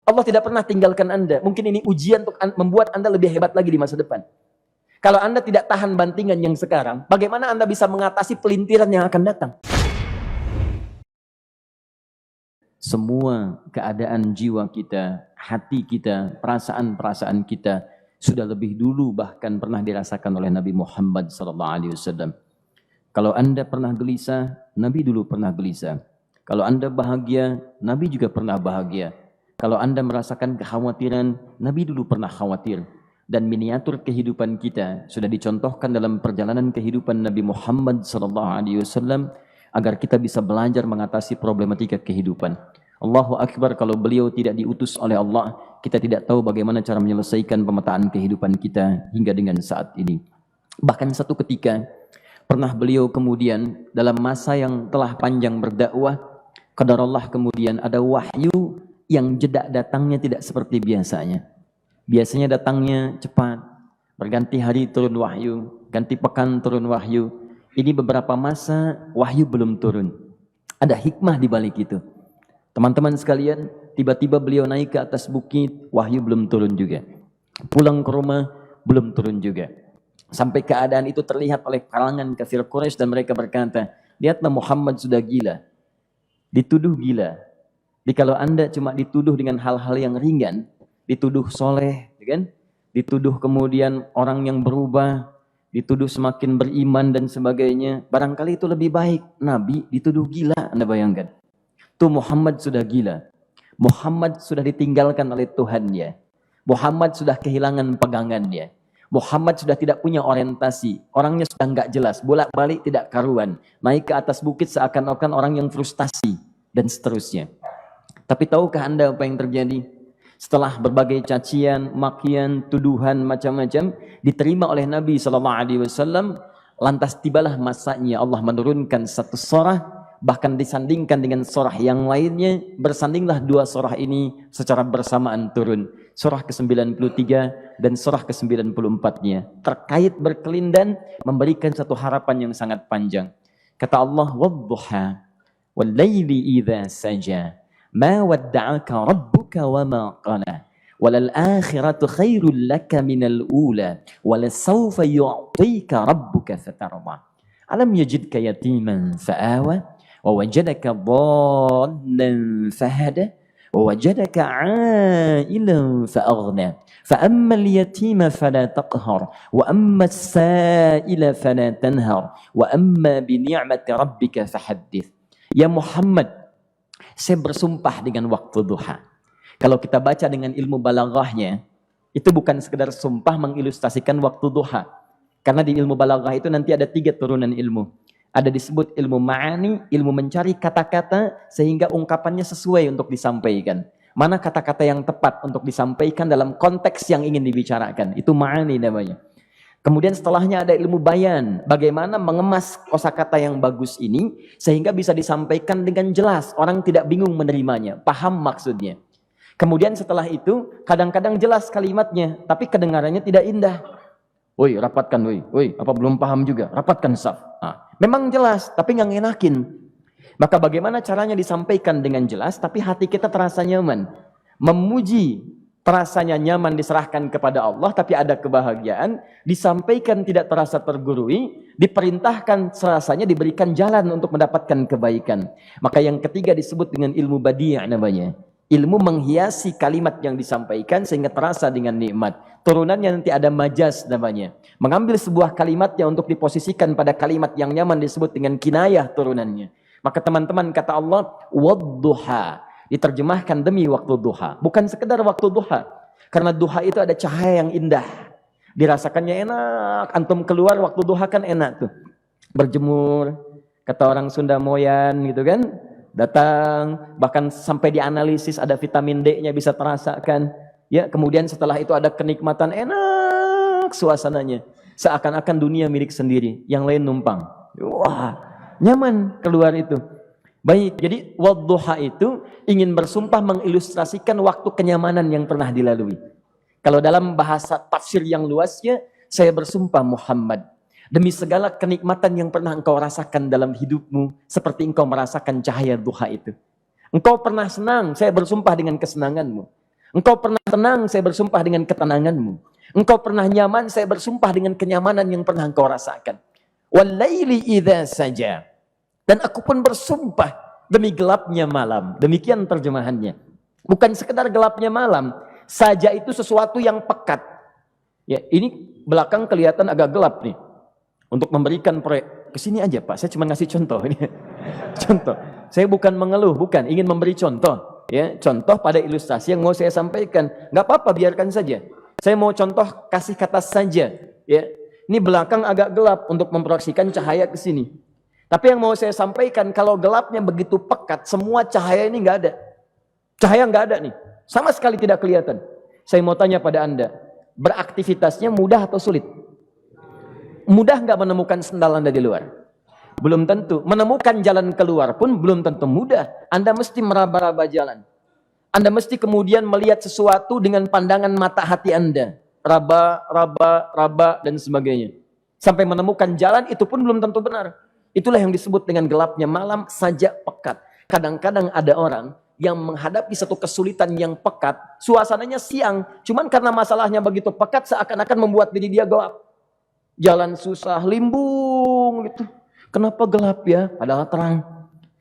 Allah tidak pernah tinggalkan Anda. Mungkin ini ujian untuk membuat Anda lebih hebat lagi di masa depan. Kalau Anda tidak tahan bantingan yang sekarang, bagaimana Anda bisa mengatasi pelintiran yang akan datang? Semua keadaan jiwa kita, hati kita, perasaan-perasaan kita sudah lebih dulu bahkan pernah dirasakan oleh Nabi Muhammad SAW. Kalau Anda pernah gelisah, Nabi dulu pernah gelisah. Kalau Anda bahagia, Nabi juga pernah bahagia. Kalau Anda merasakan kekhawatiran, Nabi dulu pernah khawatir. Dan miniatur kehidupan kita sudah dicontohkan dalam perjalanan kehidupan Nabi Muhammad SAW agar kita bisa belajar mengatasi problematika kehidupan. Allahu Akbar, kalau beliau tidak diutus oleh Allah, kita tidak tahu bagaimana cara menyelesaikan pemetaan kehidupan kita hingga dengan saat ini. Bahkan satu ketika, pernah beliau kemudian dalam masa yang telah panjang berdakwah, qadarullah kemudian ada wahyu yang jeda datangnya tidak seperti biasanya. Biasanya datangnya cepat, berganti hari turun wahyu, ganti pekan turun wahyu. Ini beberapa masa wahyu belum turun. Ada hikmah di balik itu. Teman-teman sekalian, tiba-tiba beliau naik ke atas bukit, wahyu belum turun juga. Pulang ke rumah, belum turun juga. Sampai keadaan itu terlihat oleh kalangan kafir Quraisy dan mereka berkata, lihatlah Muhammad sudah gila. Dituduh gila. Jadi kalau Anda cuma dituduh dengan hal-hal yang ringan, dituduh soleh, kan? Dituduh kemudian orang yang berubah, dituduh semakin beriman dan sebagainya, barangkali itu lebih baik. Nabi dituduh gila, Anda bayangkan. Tuh Muhammad sudah gila. Muhammad sudah ditinggalkan oleh Tuhannya. Muhammad sudah kehilangan pegangannya. Muhammad sudah tidak punya orientasi. Orangnya sudah nggak jelas, bolak-balik tidak karuan. Naik ke atas bukit seakan-akan orang yang frustasi dan seterusnya. Tapi tahukah Anda apa yang terjadi? Setelah berbagai cacian, makian, tuduhan macam-macam diterima oleh Nabi SAW, lantas tibalah masanya Allah menurunkan satu surah, bahkan disandingkan dengan surah yang lainnya, bersandinglah dua surah ini secara bersamaan turun. Surah ke-93 dan surah ke-94-nya terkait berkelindan memberikan satu harapan yang sangat panjang. Kata Allah, "Wadduha wal laili idza saja." Ma wadda'aka rabbuka wa ma qala walal akhiratu khairul laka minal ula walasawfa yu'tika rabbuka fatarda alam yajidka yatiman fa'awa wa wajadaka dhallan fahada wa wajadaka 'ailan fa'aghna fa ammal yatima fala taqhar wa ammas sa'ila fala tanhar wa amma bi ni'mati rabbika fahaddits. Ya Muhammad, saya bersumpah dengan waktu duha. Kalau kita baca dengan ilmu balaghahnya, itu bukan sekedar sumpah mengilustrasikan waktu duha. Karena di ilmu balaghah itu nanti ada 3 turunan ilmu. Ada disebut ilmu ma'ani, ilmu mencari kata-kata sehingga ungkapannya sesuai untuk disampaikan. Mana kata-kata yang tepat untuk disampaikan dalam konteks yang ingin dibicarakan. Itu ma'ani namanya. Kemudian setelahnya ada ilmu bayan, bagaimana mengemas kosakata yang bagus ini sehingga bisa disampaikan dengan jelas, orang tidak bingung menerimanya, paham maksudnya. Kemudian setelah itu kadang-kadang jelas kalimatnya, tapi kedengarannya tidak indah. Woi, rapatkan, woi, apa belum paham juga? Rapatkan saf. Nah, memang jelas, tapi nggak ngenakin. Maka bagaimana caranya disampaikan dengan jelas, tapi hati kita terasa nyaman, memuji. Terasanya nyaman diserahkan kepada Allah, tapi ada kebahagiaan, disampaikan tidak terasa tergurui, diperintahkan serasanya diberikan jalan untuk mendapatkan kebaikan. Maka yang ketiga disebut dengan ilmu badi' namanya. Ilmu menghiasi kalimat yang disampaikan sehingga terasa dengan nikmat. Turunannya nanti ada majaz namanya. Mengambil sebuah kalimatnya untuk diposisikan pada kalimat yang nyaman disebut dengan kinayah turunannya. Maka teman-teman kata Allah, wadduha. Diterjemahkan demi waktu duha, bukan sekedar waktu duha, karena duha itu ada cahaya yang indah, dirasakannya enak. Antum keluar waktu duha kan enak tuh, berjemur, kata orang Sunda moyan gitu kan, datang, bahkan sampai dianalisis ada vitamin D-nya bisa terasakan, ya. Kemudian setelah itu ada kenikmatan, enak suasananya, seakan-akan dunia milik sendiri, yang lain numpang. Wah, nyaman keluar itu. Baik, jadi wadduha itu ingin bersumpah mengilustrasikan waktu kenyamanan yang pernah dilalui. Kalau dalam bahasa tafsir yang luasnya, saya bersumpah Muhammad, demi segala kenikmatan yang pernah engkau rasakan dalam hidupmu, seperti engkau merasakan cahaya duha itu. Engkau pernah senang, saya bersumpah dengan kesenanganmu. Engkau pernah tenang, saya bersumpah dengan ketenanganmu. Engkau pernah nyaman, saya bersumpah dengan kenyamanan yang pernah engkau rasakan. Wal-laili idza saja. Dan aku pun bersumpah demi gelapnya malam. Demikian terjemahannya. Bukan sekedar gelapnya malam, saja itu sesuatu yang pekat. Ya, ini belakang kelihatan agak gelap nih. Untuk memberikan proyek, kesini aja Pak, saya cuma ngasih contoh ini. Contoh. Saya bukan mengeluh, bukan, ingin memberi contoh. Ya, contoh pada ilustrasi yang mau saya sampaikan. Nggak apa-apa, biarkan saja. Saya mau contoh kasih kata saja. Ya, ini belakang agak gelap untuk memproyeksikan cahaya ke sini. Tapi yang mau saya sampaikan, kalau gelapnya begitu pekat, semua cahaya ini nggak ada. Cahaya nggak ada nih, sama sekali tidak kelihatan. Saya mau tanya pada Anda, beraktivitasnya mudah atau sulit? Mudah nggak menemukan sendal Anda di luar? Belum tentu. Menemukan jalan keluar pun belum tentu mudah. Anda mesti meraba-raba jalan. Anda mesti kemudian melihat sesuatu dengan pandangan mata hati Anda. Raba, dan sebagainya. Sampai menemukan jalan itu pun belum tentu benar. Itulah yang disebut dengan gelapnya malam saja pekat. Kadang-kadang ada orang yang menghadapi satu kesulitan yang pekat. Suasananya siang. Cuman karena masalahnya begitu pekat seakan-akan membuat diri dia gelap. Jalan susah, limbung gitu. Kenapa gelap ya? Padahal terang.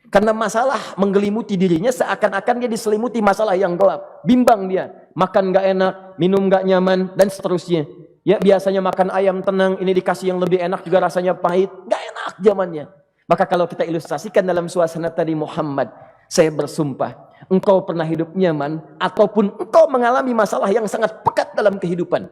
Karena masalah menggelimuti dirinya seakan-akan dia diselimuti masalah yang gelap. Bimbang dia. Makan gak enak, minum gak nyaman, dan seterusnya. Ya, biasanya makan ayam tenang, ini dikasih yang lebih enak juga rasanya pahit. Gak enak zamannya. Maka kalau kita ilustrasikan dalam suasana tadi Muhammad, saya bersumpah, engkau pernah hidup nyaman, ataupun engkau mengalami masalah yang sangat pekat dalam kehidupan.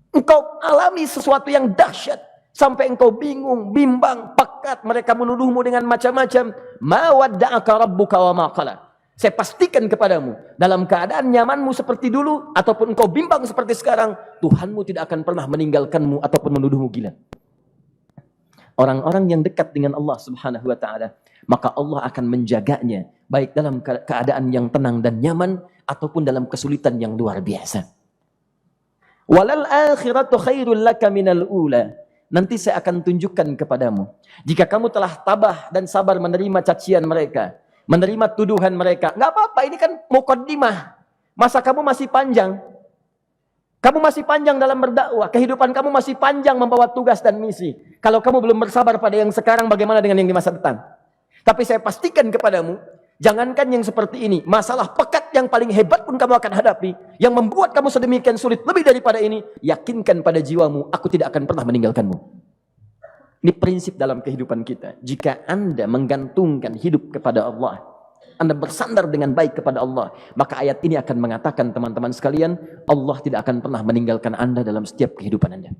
Engkau alami sesuatu yang dahsyat. Sampai engkau bingung, bimbang, pekat. Mereka menuduhmu dengan macam-macam. Ma wadda'aka rabbuka wa ma qala. Saya pastikan kepadamu, dalam keadaan nyamanmu seperti dulu, ataupun engkau bimbang seperti sekarang, Tuhanmu tidak akan pernah meninggalkanmu ataupun menuduhmu gila. Orang-orang yang dekat dengan Allah subhanahu wa ta'ala, maka Allah akan menjaganya, baik dalam keadaan yang tenang dan nyaman, ataupun dalam kesulitan yang luar biasa. Walal akhiratu khairul laka minal ula. Nanti saya akan tunjukkan kepadamu. Jika kamu telah tabah dan sabar menerima cacian mereka, menerima tuduhan mereka, nggak apa-apa, ini kan muqaddimah. Masa kamu masih panjang. Kamu masih panjang dalam berdakwah. Kehidupan kamu masih panjang membawa tugas dan misi. Kalau kamu belum bersabar pada yang sekarang, bagaimana dengan yang di masa depan? Tapi saya pastikan kepadamu, jangankan yang seperti ini, masalah pekat yang paling hebat pun kamu akan hadapi, yang membuat kamu sedemikian sulit lebih daripada ini, yakinkan pada jiwamu, aku tidak akan pernah meninggalkanmu. Ini prinsip dalam kehidupan kita. Jika Anda menggantungkan hidup kepada Allah, Anda bersandar dengan baik kepada Allah, maka ayat ini akan mengatakan, teman-teman sekalian, Allah tidak akan pernah meninggalkan Anda dalam setiap kehidupan Anda.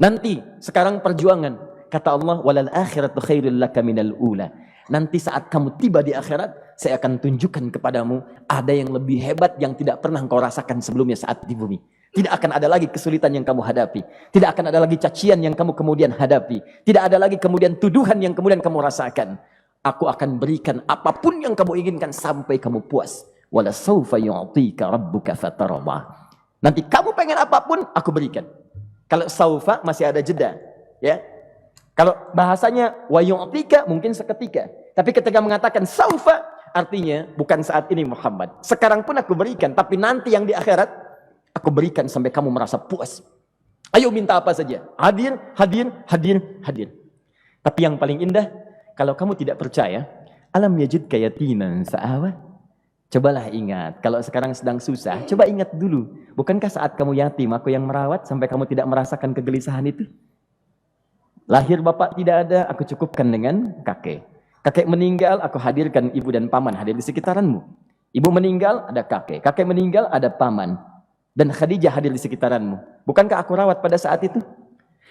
Nanti, sekarang perjuangan. Kata Allah, walal akhiratu khairul laka minal ula. Nanti saat kamu tiba di akhirat, saya akan tunjukkan kepadamu ada yang lebih hebat yang tidak pernah engkau rasakan sebelumnya saat di bumi. Tidak akan ada lagi kesulitan yang kamu hadapi. Tidak akan ada lagi cacian yang kamu kemudian hadapi. Tidak ada lagi kemudian tuduhan yang kemudian kamu rasakan. Aku akan berikan apapun yang kamu inginkan sampai kamu puas. Wala sawfa yu'tika rabbuka fatardah. Nanti kamu pengen apapun, aku berikan. Kalau saufa masih ada jeda, ya. Kalau bahasanya wa yu'tika mungkin seketika. Tapi ketika mengatakan saufa, artinya bukan saat ini Muhammad. Sekarang pun aku berikan, tapi nanti yang di akhirat aku berikan sampai kamu merasa puas. Ayo minta apa saja. Hadir, hadir, hadir, hadir. Tapi yang paling indah, kalau kamu tidak percaya, alam yajidka yatiman fa'awa. Cobalah ingat, kalau sekarang sedang susah, coba ingat dulu. Bukankah saat kamu yatim, aku yang merawat sampai kamu tidak merasakan kegelisahan itu? Lahir bapak tidak ada, aku cukupkan dengan kakek. Kakek meninggal, aku hadirkan ibu dan paman hadir di sekitaranmu. Ibu meninggal, ada kakek. Kakek meninggal, ada paman. Dan Khadijah hadir di sekitaranmu. Bukankah aku rawat pada saat itu?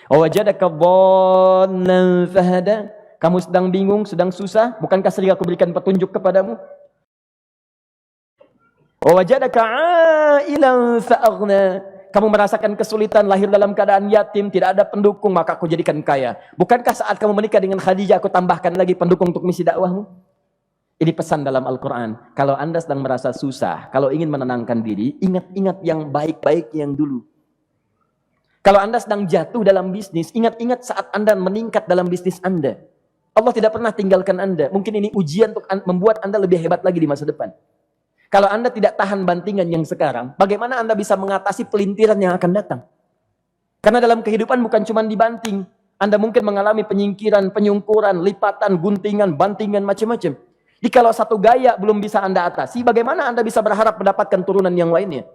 Wajadaka dhallan fahada. Kamu sedang bingung, sedang susah. Bukankah sering aku berikan petunjuk kepadamu? Wajadaka ailan fa'aghna. Kamu merasakan kesulitan, lahir dalam keadaan yatim, tidak ada pendukung, maka aku jadikan kaya. Bukankah saat kamu menikah dengan Khadijah, aku tambahkan lagi pendukung untuk misi dakwahmu? Ini pesan dalam Al-Quran. Kalau Anda sedang merasa susah, kalau ingin menenangkan diri, ingat-ingat yang baik-baik yang dulu. Kalau Anda sedang jatuh dalam bisnis, ingat-ingat saat Anda meningkat dalam bisnis Anda. Allah tidak pernah tinggalkan Anda. Mungkin ini ujian untuk membuat Anda lebih hebat lagi di masa depan. Kalau Anda tidak tahan bantingan yang sekarang, bagaimana Anda bisa mengatasi pelintiran yang akan datang? Karena dalam kehidupan bukan cuma dibanting. Anda mungkin mengalami penyingkiran, penyungkuran, lipatan, guntingan, bantingan, macam-macam. Jadi kalau satu gaya belum bisa Anda atasi, bagaimana Anda bisa berharap mendapatkan turunan yang lainnya?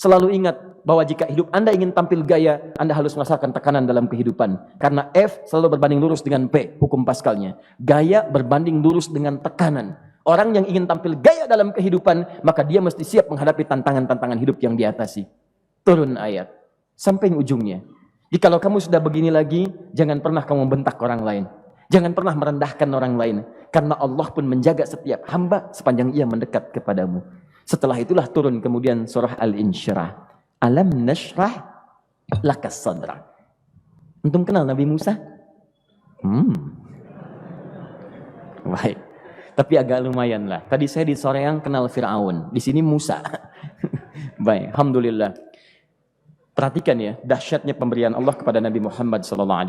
Selalu ingat bahwa jika hidup Anda ingin tampil gaya, Anda harus merasakan tekanan dalam kehidupan. Karena F selalu berbanding lurus dengan P, hukum Pascalnya. Gaya berbanding lurus dengan tekanan. Orang yang ingin tampil gaya dalam kehidupan, maka dia mesti siap menghadapi tantangan-tantangan hidup yang diatasi. Turun ayat. Sampai ujungnya. Jadi kalau kamu sudah begini lagi, jangan pernah kamu membentak orang lain. Jangan pernah merendahkan orang lain. Karena Allah pun menjaga setiap hamba sepanjang ia mendekat kepadamu. Setelah itulah turun kemudian surah Al-Insyirah. Alam nashrah lakas sadra. Antum kenal Nabi Musa? Baik. Tapi agak lumayan lah. Tadi saya di Soreang kenal Fir'aun. Di sini Musa. Baik, alhamdulillah. Perhatikan ya, dahsyatnya pemberian Allah kepada Nabi Muhammad SAW.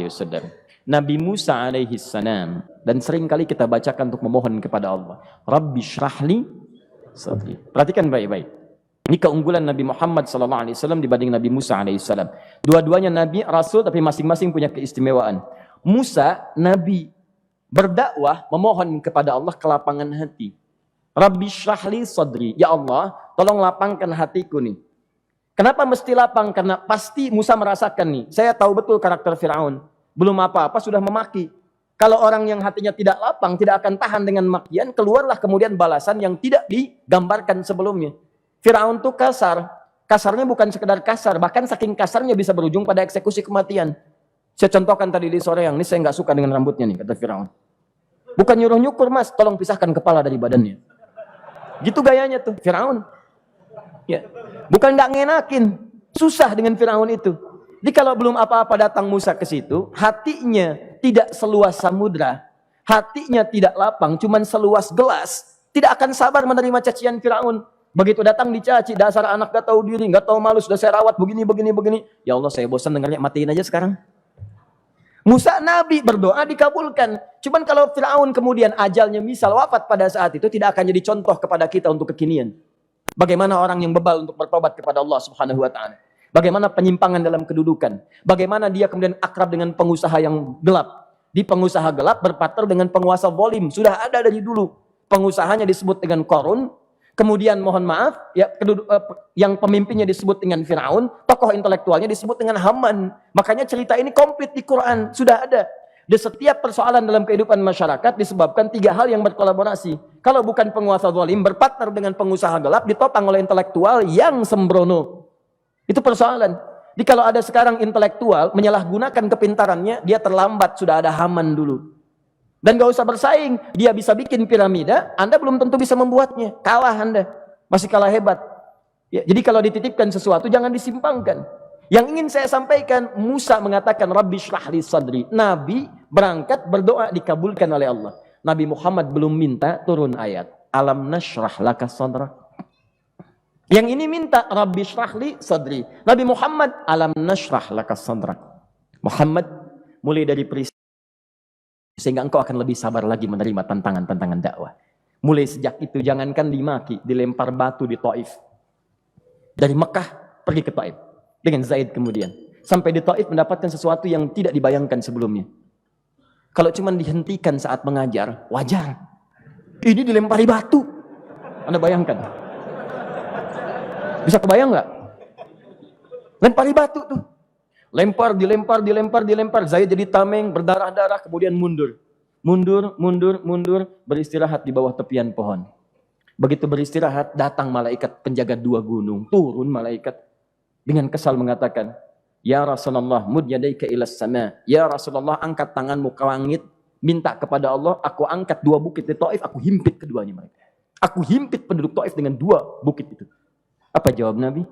Nabi Musa alaihi salam, dan sering kali kita bacakan untuk memohon kepada Allah. Rabbi syrahli sadri. Perhatikan baik-baik. Ini keunggulan Nabi Muhammad SAW dibanding Nabi Musa alaihissalam. Dua-duanya Nabi, Rasul, tapi masing-masing punya keistimewaan. Musa, Nabi, berdakwah, memohon kepada Allah kelapangan hati. Rabbi syrahli sadri. Ya Allah, tolong lapangkan hatiku nih. Kenapa mesti lapang? Karena pasti Musa merasakan nih. Saya tahu betul karakter Fir'aun. Belum apa-apa sudah memaki. Kalau orang yang hatinya tidak lapang, tidak akan tahan dengan makian, keluarlah kemudian balasan yang tidak digambarkan sebelumnya. Fir'aun tuh kasar. Kasarnya bukan sekedar kasar, bahkan saking kasarnya bisa berujung pada eksekusi kematian. Saya contohkan tadi di sore yang ini, saya nggak suka dengan rambutnya nih, kata Fir'aun. Bukan nyuruh nyukur mas, tolong pisahkan kepala dari badannya. Gitu gayanya tuh, Fir'aun. Ya. Bukan nggak ngenakin, susah dengan Fir'aun itu. Jadi kalau belum apa-apa datang Musa ke situ, hatinya tidak seluas samudra, hatinya tidak lapang, cuman seluas gelas, tidak akan sabar menerima cacian Fir'aun. Begitu datang dicaci, dasar anak gak tahu diri, gak tahu malu, sudah saya rawat begini. Ya Allah, saya bosan dengarnya, matiin aja sekarang. Musa Nabi berdoa dikabulkan. Cuman kalau Fir'aun kemudian ajalnya misal wafat pada saat itu, tidak akan jadi contoh kepada kita untuk kekinian. Bagaimana orang yang bebal untuk bertobat kepada Allah Subhanahu wa ta'ala. Bagaimana penyimpangan dalam kedudukan. Bagaimana dia kemudian akrab dengan pengusaha yang gelap. Di pengusaha gelap berpartner dengan penguasa zalim. Sudah ada dari dulu. Pengusahanya disebut dengan Qarun. Kemudian mohon maaf, ya, yang pemimpinnya disebut dengan Fir'aun, tokoh intelektualnya disebut dengan Haman. Makanya cerita ini komplit di Quran, sudah ada. Di setiap persoalan dalam kehidupan masyarakat disebabkan tiga hal yang berkolaborasi. Kalau bukan penguasa zalim, berpartner dengan pengusaha gelap, ditopang oleh intelektual yang sembrono. Itu persoalan. Jadi kalau ada sekarang intelektual menyalahgunakan kepintarannya, dia terlambat, sudah ada Haman dulu. Dan gak usah bersaing, dia bisa bikin piramida, Anda belum tentu bisa membuatnya. Kalah Anda, masih kalah hebat. Ya, jadi kalau dititipkan sesuatu, jangan disimpangkan. Yang ingin saya sampaikan, Musa mengatakan, Rabbi syrahli sadri. Nabi berangkat berdoa dikabulkan oleh Allah. Nabi Muhammad belum minta turun ayat. Alam nashrah laka sadrak. Yang ini minta, Rabbi syrahli sadri. Nabi Muhammad, alam nashrah laka sadrak. Muhammad, mulai dari peristiwa sehingga engkau akan lebih sabar lagi menerima tantangan-tantangan dakwah. Mulai sejak itu jangankan dimaki, dilempar batu di Taif. Dari Mekah pergi ke Taif dengan Zaid kemudian. Sampai di Taif mendapatkan sesuatu yang tidak dibayangkan sebelumnya. Kalau cuma dihentikan saat mengajar, wajar. Ini dilempari batu. Anda bayangkan? Bisa kebayang nggak? Lempari batu tuh. Lempar, dilempar. Zaid jadi tameng, berdarah-darah, kemudian mundur. Mundur, beristirahat di bawah tepian pohon. Begitu beristirahat, datang malaikat penjaga dua gunung. Turun malaikat dengan kesal mengatakan, Ya Rasulullah, mud yadaika ilas sama. Ya Rasulullah, angkat tanganmu ke langit. Minta kepada Allah, aku angkat dua bukit di Taif, aku himpit keduanya mereka. Aku himpit penduduk Taif dengan dua bukit itu. Apa jawab Nabi?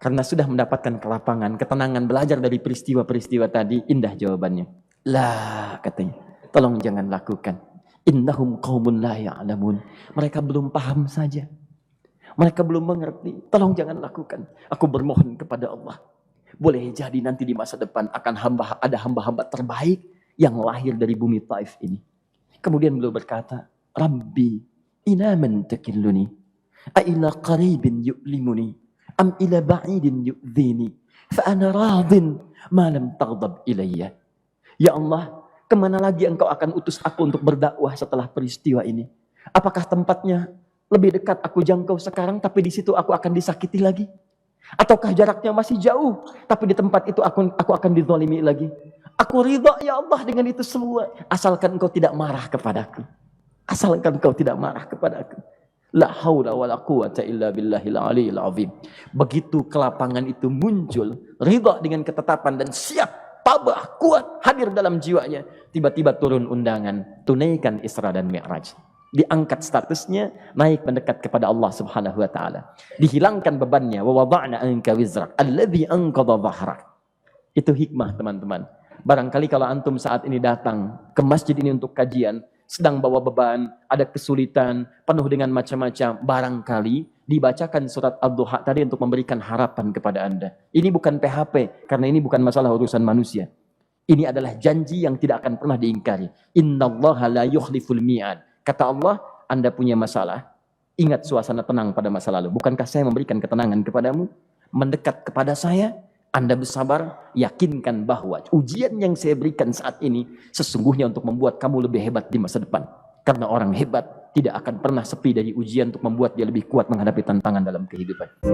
Karena sudah mendapatkan kelapangan, ketenangan, belajar dari peristiwa-peristiwa tadi, indah jawabannya. Lah, katanya, tolong jangan lakukan. Innahum qaumun la ya'lamun. Mereka belum paham saja. Mereka belum mengerti. Tolong jangan lakukan. Aku bermohon kepada Allah. Boleh jadi nanti di masa depan akan ada hamba-hamba terbaik yang lahir dari bumi Taif ini. Kemudian beliau berkata, Rabbi, ina man takilluni. A ila qaribin yu'limuni am ila ba'idin yu'dhini fa ana radin ma lam taghdab ilayya. Ya Allah, kemana lagi engkau akan utus aku untuk berdakwah setelah peristiwa ini? Apakah tempatnya lebih dekat aku jangkau sekarang, tapi di situ aku akan disakiti lagi? Ataukah jaraknya masih jauh, tapi di tempat itu aku akan dizalimi lagi? Aku ridha ya Allah dengan itu semua, asalkan engkau tidak marah kepadaku. Asalkan engkau tidak marah kepadaku. La haula wala quwata illa billahil aliyil azim. Begitu kelapangan itu muncul, ridha dengan ketetapan dan siap, tabah, kuat, hadir dalam jiwanya. Tiba-tiba turun undangan, tunaikan Isra dan Mi'raj. Diangkat statusnya, naik mendekat kepada Allah Subhanahu wa taala. Dihilangkan bebannya, wa wada'na anka wizrak alladzi anqadha dhahrak. Itu hikmah, teman-teman. Barangkali kalau antum saat ini datang ke masjid ini untuk kajian, sedang bawa beban, ada kesulitan, penuh dengan macam-macam, barangkali dibacakan surat Ad-Duha tadi untuk memberikan harapan kepada Anda. Ini bukan PHP, karena ini bukan masalah urusan manusia. Ini adalah janji yang tidak akan pernah diingkari. Innallaha la yukhliful mi'ad. Kata Allah, Anda punya masalah, ingat suasana tenang pada masa lalu. Bukankah saya memberikan ketenangan kepadamu? Mendekat kepada saya, Anda bersabar, yakinkan bahwa ujian yang saya berikan saat ini sesungguhnya untuk membuat kamu lebih hebat di masa depan. Karena orang hebat tidak akan pernah sepi dari ujian untuk membuat dia lebih kuat menghadapi tantangan dalam kehidupan.